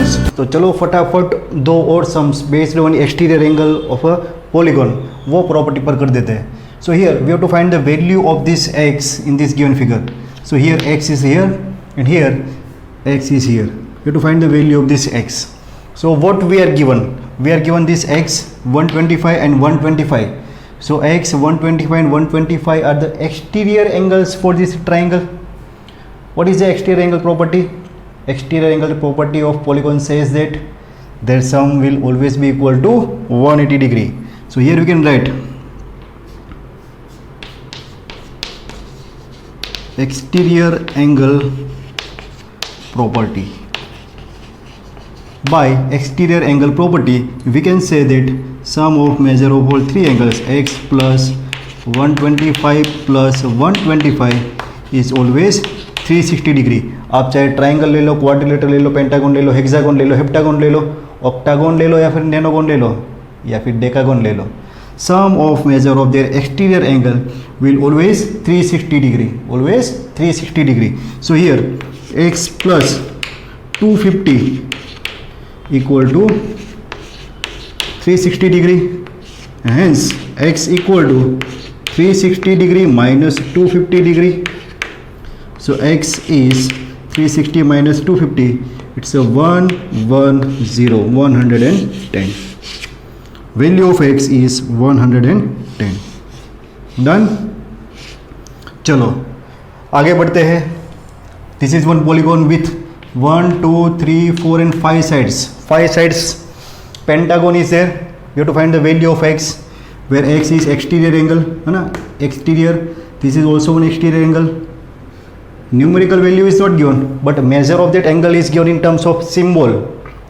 Students, तो चलो फटाफट दो और sums based on exterior angle of a polygon वो प्रॉपर्टी पर कर देते हैं. So here we have to find the value of this x in this given figure. So here x is here and here x is here. We have to find the value of this x. So what we are given? We are given this x 125 and 125. So x 125 and 125 are the exterior angles for this triangle. What is the exterior angle property? Exterior angle property of polygon says that their sum will always be equal to 180 degree. So here we can write exterior angle property. By exterior angle property we can say that sum of measure of all three angles x plus 125 plus 125 is always 360 degree. आप चाहे triangle ले लो, quadrilateral ले लो, pentagon ले लो, hexagon ले लो, heptagon ले लो, octagon ले लो या फिर नैनोगन ले लो या फिर डेकागन ले लो. Sum of measure of their exterior angle will always 360 degree, always 360 degree. So here x plus 250 equal to 360 degree. Hence x equal to 360 degree minus 250 degree. So x is 360 minus 250. It's a 110. Value of x is 110. Done. चलो आगे बढ़ते हैं. This is one polygon with 1, 2, 3, 4 and 5 sides. 5 sides. Pentagon is there. We have to find the value of x, where x is exterior angle, है ना, exterior. This is also one exterior angle. Numerical value is not given, but measure of that angle is given in terms of symbol,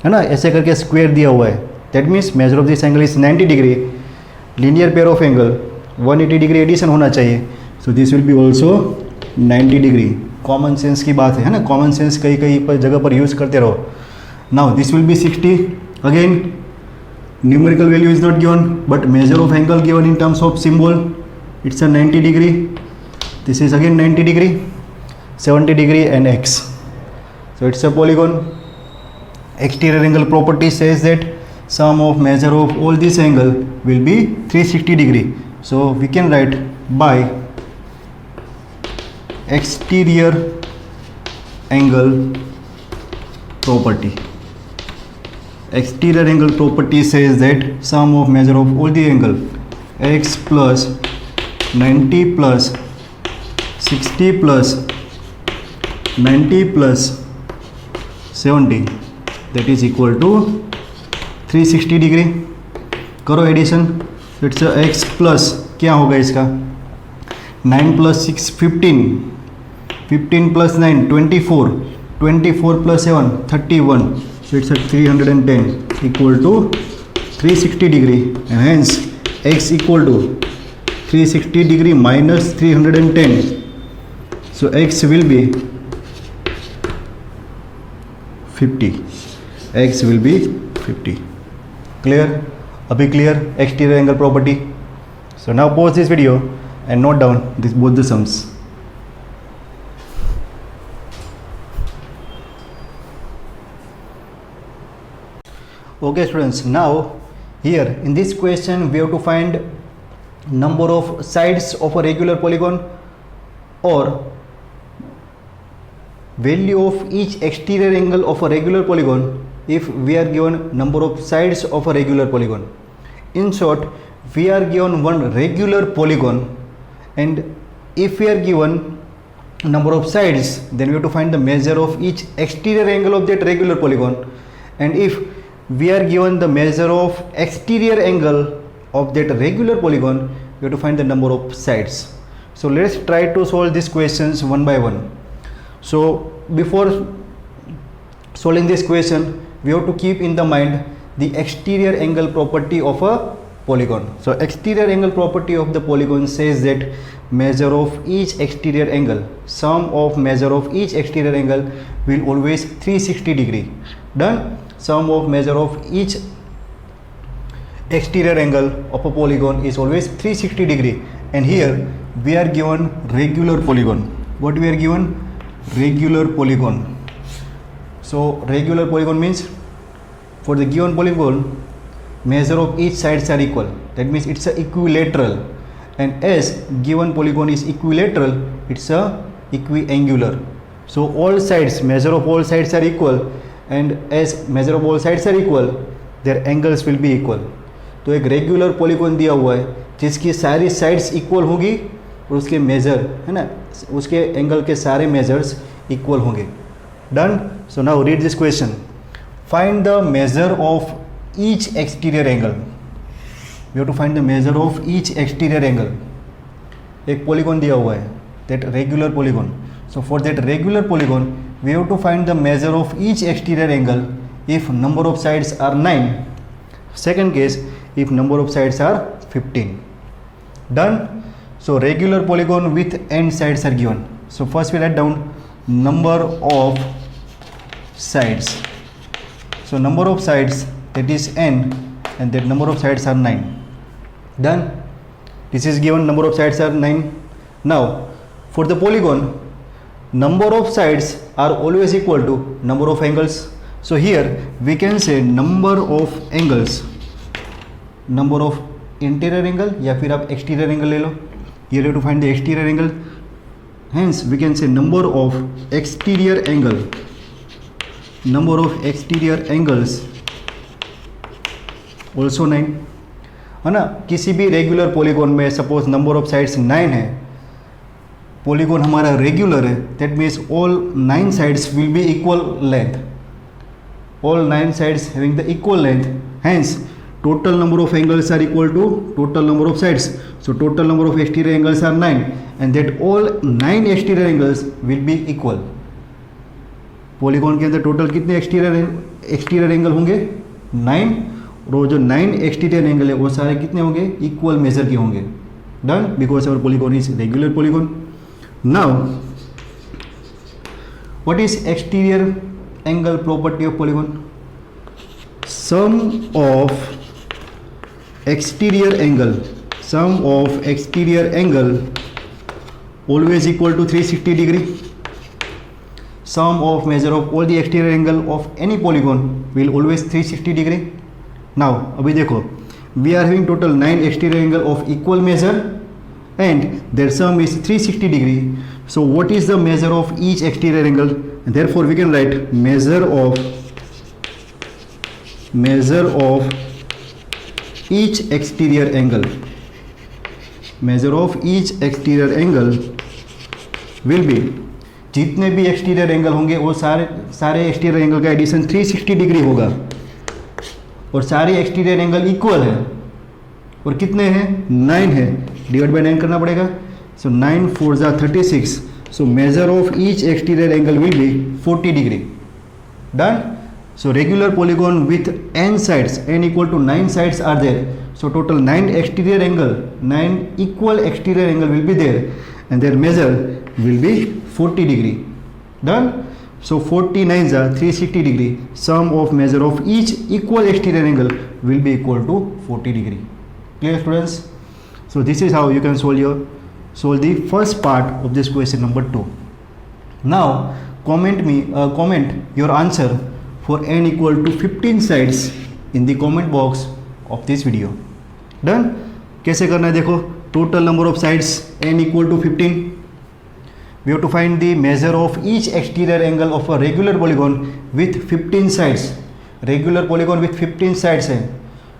है ना, ऐसे करके square दिया हुआ है. That means measure of this angle is 90 degree. Linear pair of angle 180 degree addition होना चाहिए. So this will be also 90 degree. Common sense की बात है ना, common sense कई कई पर जगह पर use करते रहो. Now this will be 60. Again numerical value is not given, but measure of angle given in terms of symbol. It's a 90 degree. This is again 90 degree, 70 degree and x. So it's a polygon. Exterior angle property says that sum of measure of all this angle will be 360 degree. So we can write by exterior angle property. Exterior angle property says that sum of measure of all the angle x plus 90 plus 60 plus 90 plus 70 that is equal to 360 degree. करो addition. It's x plus क्या होगा इसका 9 plus 6 15, 15 plus 9 24, 24 plus 7 31. So it's a 310 equal to 360 degree, and hence x equal to 360 degree minus 310. So x will be 50. X will be 50. Clear? Abhi clear? Exterior angle property. So now pause this video and note down both the sums. Okay students, now here in this question we have to find number of sides of a regular polygon or value of each exterior angle of a regular polygon if we are given number of sides of a regular polygon. In short, we are given one regular polygon, and if we are given number of sides, then we have to find the measure of each exterior angle of that regular polygon, and if we are given the measure of exterior angle of that regular polygon, we have to find the number of sides. So let's try to solve these questions one by one. So before solving this question, we have to keep in the mind the exterior angle property of a polygon. So exterior angle property of the polygon says that measure of each exterior angle, sum of measure of each exterior angle will always 360 degree. Done. Sum of measure of each exterior angle of a polygon is always 360 degree, and here we are given regular polygon. What we are given? Regular polygon. So regular polygon means for the given polygon, measure of each sides are equal. That means it's a equilateral, and as given polygon is equilateral, it's a equiangular. So all sides, measure of all sides are equal, and as measure of all sides are equal, their angles will be equal. तो एक regular polygon दिया हुआ है जिसकी सारी sides equal होगी और उसके मेजर है ना, उसके एंगल के सारे मेजर्स इक्वल होंगे. Done. So now read this question. Find the measure of each exterior angle. We have to find the measure of each exterior angle. एक पॉलीगॉन दिया हुआ है, that regular polygon. So for that regular polygon we have to find the measure of each exterior angle if number of sides are 9. Second case, if number of sides are 15. Done. So regular polygon with n sides are given. So first we write down number of sides. So number of sides, that is n, and that number of sides are 9. Done. This is given, number of sides are 9. Now for the polygon, number of sides are always equal to number of angles. So here we can say number of angles, number of interior angle या फिर आप exterior angle ले लो. Here you have to find the exterior angle. Hence we can say number of exterior angle, number of exterior angles also 9 है ना. किसी भी regular polygon में suppose number of sides 9 है, पॉलीगॉन हमारा रेगुलर है, that means all 9 sides will be equal length, all 9 sides having the equal length. Hence total number of angles are equal to total number of sides. So total number of exterior angles are 9 and that all 9 exterior angles will be equal. Polygon के अंदर total कितने exterior angle होंगे? 9. और वो जो 9 exterior angle है वो सारे कितने होंगे? इक्वल मेजर के होंगे. Done. Because our polygon is regular polygon. Now, what is exterior angle property of polygon? Sum of exterior angle always equal to 360 degree. Sum of measure of all the exterior angle of any polygon will always 360 degree. Now, अभी देखो, we are having total 9 exterior angle of equal measure and their sum is 360 degree. So what is the measure of each exterior angle? And therefore we can write measure of each exterior angle. Measure of each exterior angle will be, जितने भी exterior angle होंगे वो सारे exterior angle का addition 360 degree होगा और सारे exterior angle equal है. और कितने हैं? 9 है. डिवाइड बाय 9 करना पड़ेगा. सो 9 4 जा 36. So measure of each exterior angle will be 40 degree. Done. So regular polygon with n sides, n equal to 9 sides are there. So total 9 exterior angle, 9 equal exterior angle will be there and their measure will be 40 degree. Done. So 49 are 360 degree. Sum of measure of each equal exterior angle will be equal to 40 degree. Clear students? So this is how you can solve the first part of this question number 2. Now comment your answer for n equal to 15 sides in the comment box of this video. Done? कैसे करना है देखो. Total number of sides n equal to 15. We have to find the measure of each exterior angle of a regular polygon with 15 sides. Regular polygon with 15 sides है.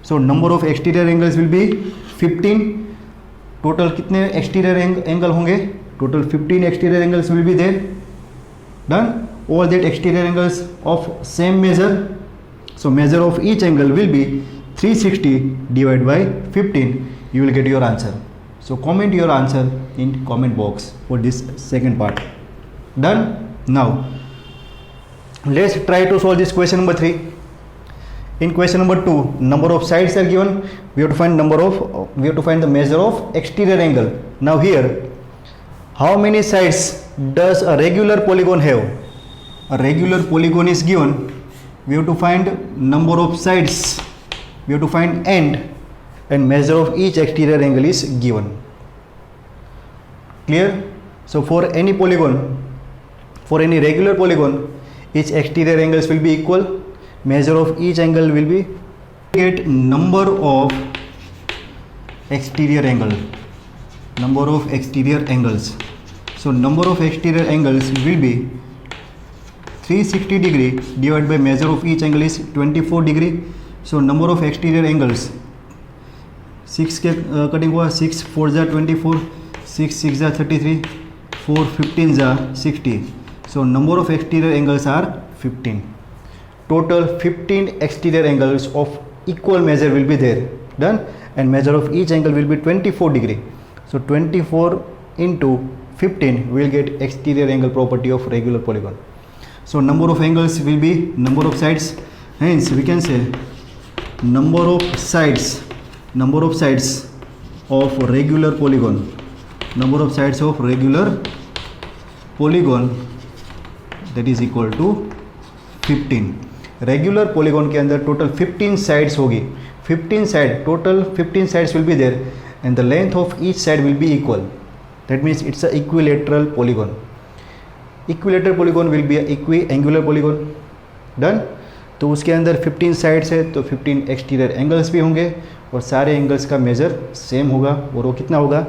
So number of exterior angles will be 15. Total कितने exterior angle होंगे? Total 15 exterior angles will be there. Done. All that exterior angles of same measure. So measure of each angle will be 360 divided by 15. You will get your answer. So comment your answer in comment box for this second part. Done. Now let's try to solve this question number 3. In question number 2, number of sides are given. We have to find the measure of exterior angle. Now here, how many sides does a regular polygon have? A regular polygon is given. We have to find number of sides. We have to find end. And measure of each exterior angle is given. Clear? So for any polygon, for any regular polygon, each exterior angles will be equal. measure of each angle will be, get number of exterior angle, number of exterior angles. So number of exterior angles will be 360 degree divided by measure of each angle is 24 degree. So number of exterior angles 6 के cutting हुआ, 6 4 जा 24, 6 6 जा 33, 4 15 जा 60. So number of exterior angles are 15. Total 15 exterior angles of equal measure will be there. Done. And measure of each angle will be 24 degree. So 24 into 15 will get exterior angle property of regular polygon. So number of angles will be number of sides. Hence we can say number of sides of regular polygon, number of sides of regular polygon, that is equal to 15. Regular polygon के अंदर total 15 sides होगी, 15 side, total 15 sides will be there and the length of each side will be equal. That means it's a equilateral polygon. Equilateral polygon will be a equiangular polygon. Done. तो उसके अंदर 15 sides है तो 15 exterior angles भी होंगे और सारे angles का मेजर सेम होगा और वो कितना होगा,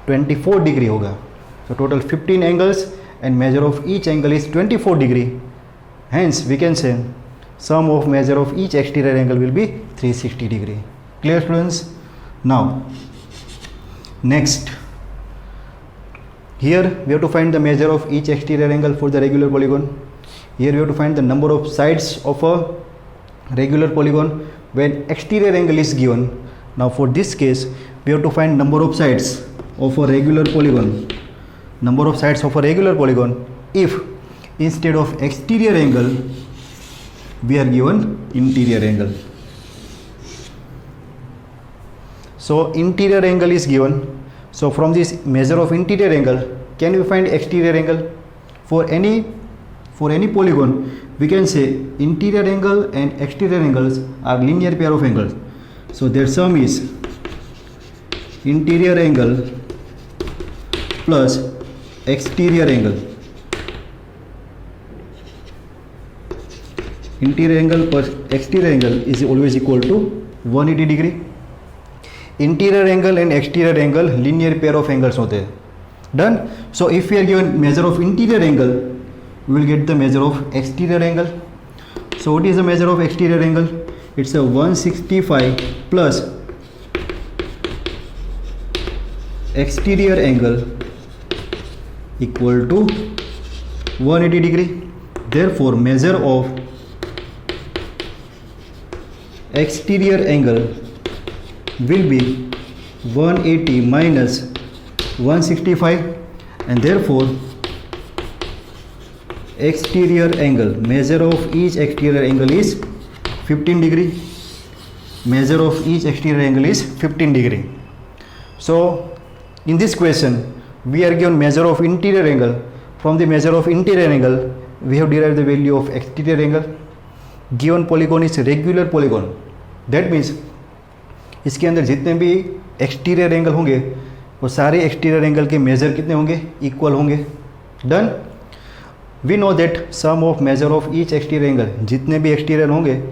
24 डिग्री होगा. तो total 15 angles and major of each angle is 24 degree. Hence we can say sum of measure of each exterior angle will be 360 degree. Clear students? Now next, here we have to find the measure of each exterior angle for the regular polygon. Here we have to find the number of sides of a regular polygon when exterior angle is given. Now for this case we have to find number of sides of a regular polygon, number of sides of a regular polygon if instead of exterior angle we are given interior angle. So interior angle is given. So from this measure of interior angle can we find exterior angle? For any polygon we can say interior angle and exterior angles are linear pair of angles. So their sum is interior angle plus exterior angle. Interior angle plus exterior angle is always equal to 180 degree. Interior angle and exterior angle linear pair of angles होते हैं. Done. So if we are given measure of interior angle we will get the measure of exterior angle. So what is the measure of exterior angle? It's a 165 plus exterior angle equal to 180 degree. Therefore measure of exterior angle will be 180 minus 165 and therefore exterior angle, measure of each exterior angle is 15 degree. Measure of each exterior angle is 15 degree. So in this question we are given measure of interior angle. From the measure of interior angle we have derived the value of exterior angle. Given polygon is regular polygon. That means इसके अंदर जितने भी exterior angle होंगे वो सारे exterior angle के major कितने होंगे, इक्वल होंगे. Done. We know that sum of measure of each exterior angle, जितने भी एक्सटीरियर होंगे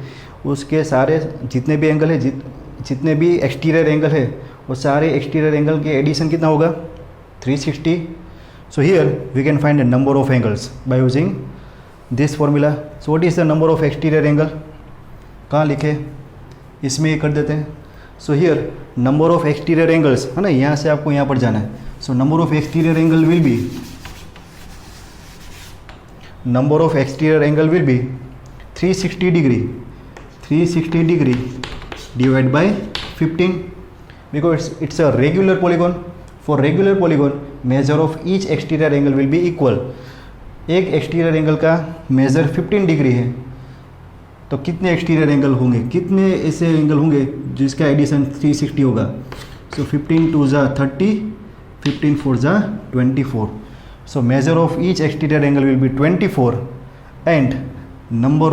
उसके सारे जितने भी एंगल है, जितने भी एक्सटीरियर एंगल है वो सारे एक्सटीरियर एंगल के एडिशन कितना होगा, 360. So here we can find the number of angles by using this formula. So what is the number of exterior angle, कहाँ लिखे, इसमें ये कर देते हैं. So here number of exterior angles है ना, यहाँ से आपको यहाँ पर जाना है. So number of exterior angle will be, number of exterior angle will be 360 degree, 360 degree divide by 15 because it's a regular polygon. For regular polygon major of each exterior angle will be equal. एक exterior angle का major 15 degree है तो कितने exterior angle होंगे, कितने ऐसे angle होंगे जिसका एडिशन 360 होगा. सो 15 2 जा 30, 15 4 जा 24. सो measure of each exterior angle will B 24 and number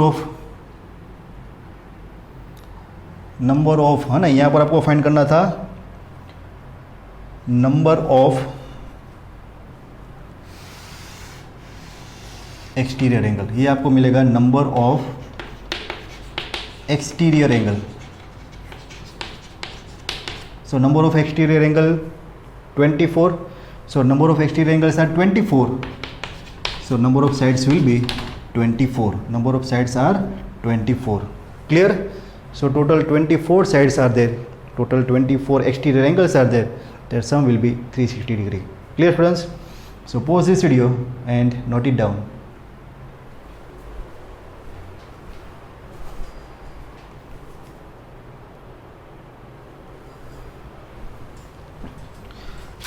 of है ना, यहाँ पर आपको फाइंड करना था नंबर ऑफ एक्सटीरियर एंगल. ये आपको मिलेगा number of exterior angle. So number of exterior angle 24. So number of exterior angles are 24. So number of sides will be 24. Number of sides are 24. Clear? So total 24 sides are there. Total 24 exterior angles are there. Their sum will be 360 degree. Clear friends? So pause this video and note it down.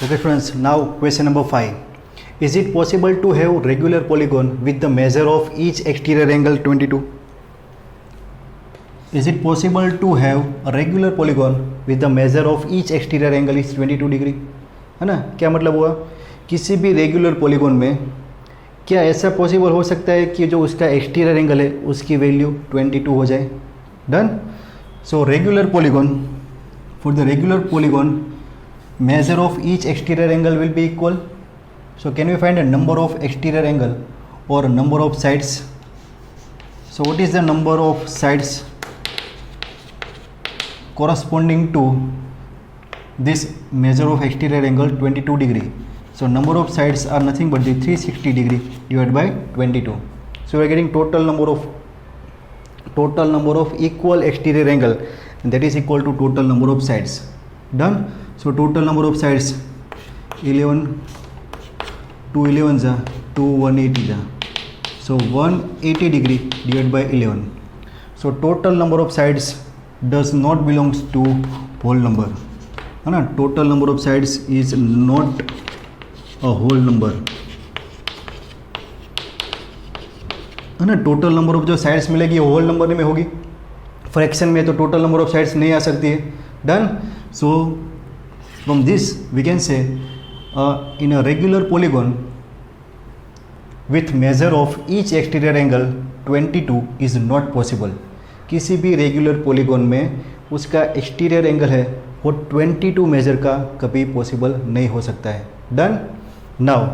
Okay friends, now question number 5. Is it possible to have regular polygon with the measure of each exterior angle 22? Is it possible to have a regular polygon with the measure of each exterior angle is 22 degree? है ना? क्या मतलब हुआ? किसी भी regular polygon में क्या ऐसा पॉसिबल हो सकता है कि जो उसका एक्सटीरियर एंगल है उसकी वैल्यू 22 हो जाए? Done. So regular polygon, for the regular polygon measure of each exterior angle will be equal. So can we find a number of exterior angle or number of sides? So what is the number of sides corresponding to this measure of exterior angle 22 degree? So number of sides are nothing but the 360 degree divided by 22. So we are getting total number of equal exterior angle, and that is equal to total number of sides. Done. So total number of sides 11, 2 11 जा 2 180 जा. So 180 degree divided by 11. So total number of sides does not belongs to whole number, है ना? Total number of sides is not a whole number, है ना? Total number of जो sides मिलेगी वो whole number में होगी. फ्रैक्शन में तो टोटल नंबर ऑफ साइड्स नहीं आ सकती है. Done. So from this we can say in a regular polygon with measure of each exterior angle 22 is not possible. किसी भी रेगुलर पॉलीगॉन में उसका एक्सटीरियर एंगल है वो 22 मेजर का कभी पॉसिबल नहीं हो सकता है. Done. Now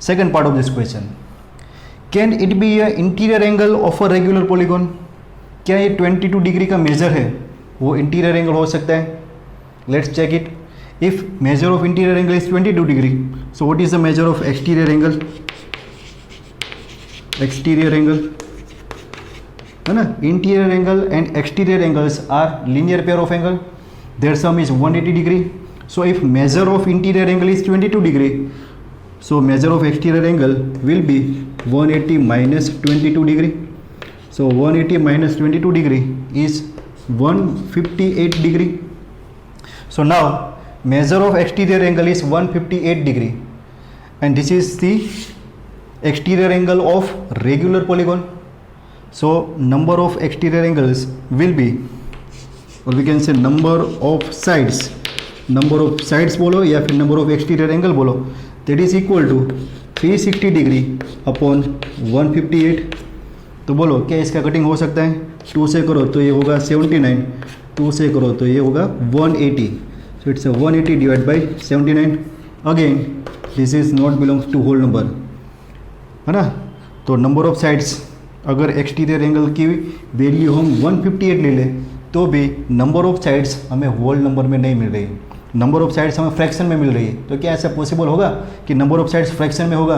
second part of this question, can it be a interior angle of a regular polygon? क्या ये 22 डिग्री का मेजर है वो इंटीरियर एंगल हो सकता है? Let's check it. If measure of interior angle is 22 degree, so what is the measure of exterior angle? Exterior angle, है ना? Interior angle and exterior angles are linear pair of angle. Their sum is 180 degree. So if measure of interior angle is 22 degree, so measure of exterior angle will be 180 minus 22 degree. So 180 minus 22 degree is 158 degree. So now measure of exterior angle is 158 degree, and this is the exterior angle of regular polygon. So number of exterior angles will be, or we can say number of sides बोलो या फिर number of exterior angle बोलो, that is equal to 360 degree upon 158. तो बोलो क्या इसका cutting हो सकता है? 2 से करो तो ये होगा 79, 2 से करो तो ये होगा 180. So it's 180 divide by 79. Again this is not belongs to whole number, है ना? तो नंबर ऑफ साइड्स अगर एक्सटीरियर एंगल की वैल्यू हम 158 ले लें तो भी नंबर ऑफ साइड्स हमें होल नंबर में नहीं मिल रही. नंबर ऑफ साइड्स हमें फ्रैक्शन में मिल रही है. तो क्या ऐसा पॉसिबल होगा कि नंबर ऑफ साइड्स फ्रैक्शन में होगा?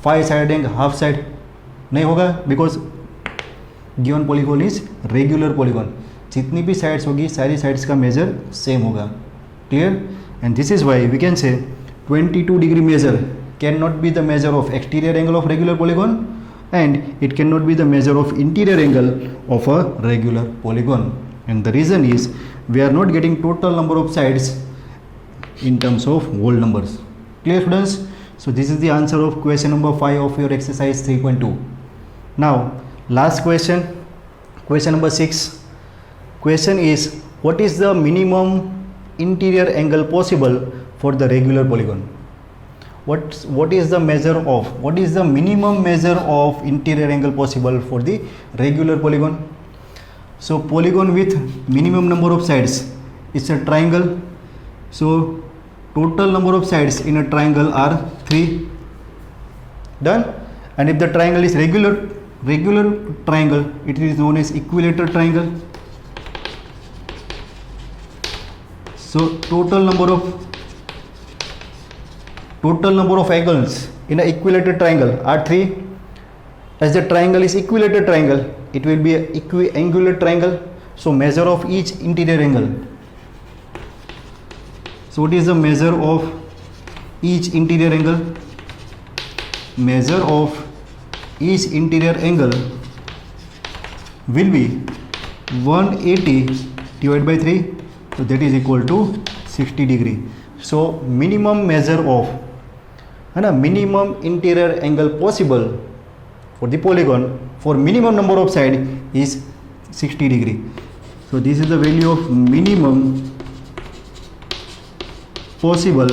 5 साइड एंड हाफ साइड नहीं होगा, because given polygon is regular polygon. जितनी भी साइड्स होगी सारी साइड्स का मेजर सेम होगा. Clear? And this is why we can say 22 degree measure can not be the measure of exterior angle of regular polygon, and it can not be the measure of interior angle of a regular polygon. And the reason is we are not getting total number of sides in terms of whole numbers. Clear students? So this is the answer of question number 5 of your exercise 3.2. Now last question, question number 6. Question is, what is the minimum interior angle possible for the regular polygon? What is the minimum measure of interior angle possible for the regular polygon? So polygon with minimum number of sides is a triangle. So total number of sides in a triangle are 3. Done. And if the triangle is regular, regular triangle, it is known as equilateral triangle. So total number of angles in an equilateral triangle are 3. As the triangle is equilateral triangle, it will be an equiangular triangle. So measure of each interior angle. So what is the measure of each interior angle? Measure of each interior angle will be 180 divided by 3. So that is equal to 60 degree. So minimum measure of minimum interior angle possible for the polygon for minimum number of side is 60 degree. So this is the value of minimum possible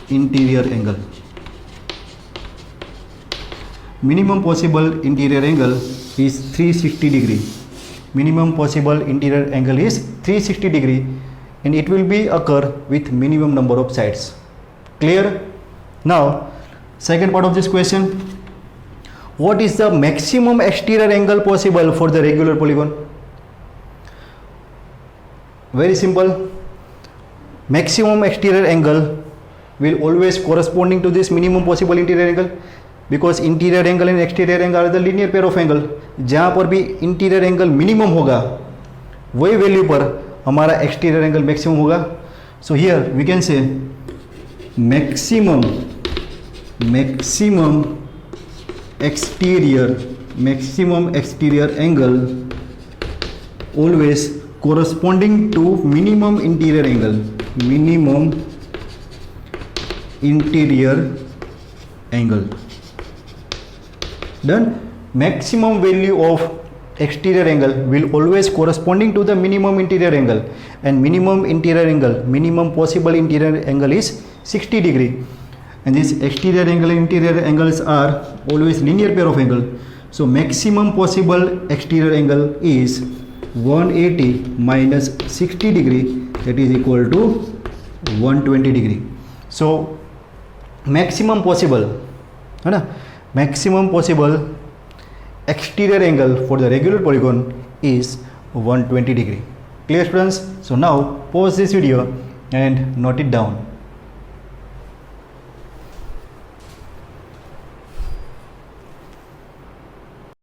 interior angle. Minimum possible interior angle is 360 degree. Minimum possible interior angle is 360 degree, and it will be occur with minimum number of sides. Clear? Now second part of this question, what is the maximum exterior angle possible for the regular polygon? Very simple. Maximum exterior angle will always corresponding to this minimum possible interior angle, because interior angle and exterior angle are the linear pair of angle. जहाँ पर भी interior angle minimum होगा वही value पर हमारा exterior angle maximum होगा. So here we can say maximum exterior angle always corresponding to minimum interior angle. Done. Maximum value of exterior angle will always corresponding to the minimum interior angle, and minimum possible interior angle is 60 degree, and this exterior angle and interior angles are always linear pair of angle. So maximum possible exterior angle is 180 minus 60 degree, that is equal to 120 degree. So maximum possible exterior angle for the regular polygon is 120 degree. Clear, students? So now pause this video and note it down.